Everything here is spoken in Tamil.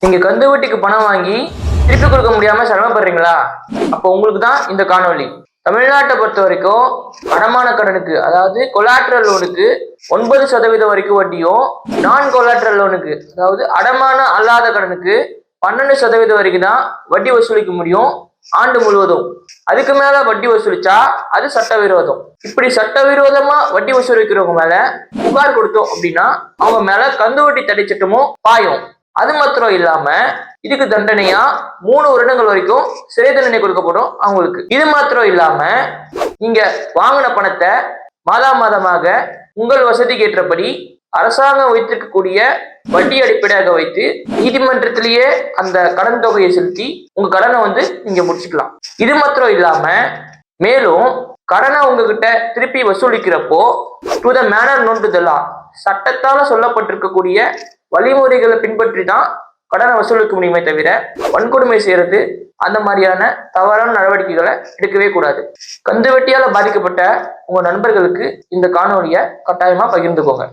நீங்க கந்து வட்டிக்கு பணம் வாங்கி திருப்பி கொடுக்க முடியாம சிரமப்படுறீங்களா? அப்போ உங்களுக்கு தான் இந்த காணொலி. தமிழ்நாட்டை பொறுத்த வரைக்கும் அடமான கடனுக்கு, அதாவது கொலாட்ரல் லோனுக்கு 9% வரைக்கும் வட்டியும், நான் கொலாட்ரல் லோனுக்கு, அதாவது அடமான அல்லாத கடனுக்கு 12% வரைக்கும் தான் வட்டி வசூலிக்க முடியும் ஆண்டு முழுவதும். அதுக்கு மேல வட்டி வசூலிச்சா அது சட்டவிரோதம். இப்படி சட்டவிரோதமா வட்டி வசூலிக்கிறவங்க மேல புகார் கொடுத்தோம் அப்படின்னா அவங்க மேல கந்து வட்டி தடை சட்டமும் பாயும். அது மாத்திரம் இல்லாம இதுக்கு தண்டனையா 3 வருடங்கள் வரைக்கும் சிறை தண்டனை கொடுக்கப்படும் அவங்களுக்கு. இது மாத்திரம் இல்லாம நீங்க வாங்கின பணத்தை மாதமாக உங்கள் வசதிக்கு ஏற்றபடி அரசாங்கம் வைத்திருக்கக்கூடிய வட்டி அடிப்படையாக வைத்து நீதிமன்றத்திலேயே அந்த கடன் தொகையை செலுத்தி உங்க கடனை நீங்க முடிச்சுக்கலாம். இது மாத்திரம் இல்லாம மேலும் கடனை உங்ககிட்ட திருப்பி வசூலிக்கிறப்போ to the manner known to the law, சட்டத்தால சொல்லப்பட்டிருக்கக்கூடிய வழிமுறைகளை பின்பற்றி தான் கடனை வசூலிக்க முடியுமே தவிர வன்கொடுமை செய்யறது அந்த மாதிரியான தவறான நடவடிக்கைகளை எடுக்கவே கூடாது. கந்து வட்டியால பாதிக்கப்பட்ட உங்க நண்பர்களுக்கு இந்த காணொலியை கட்டாயமா பகிர்ந்துக்கோங்க.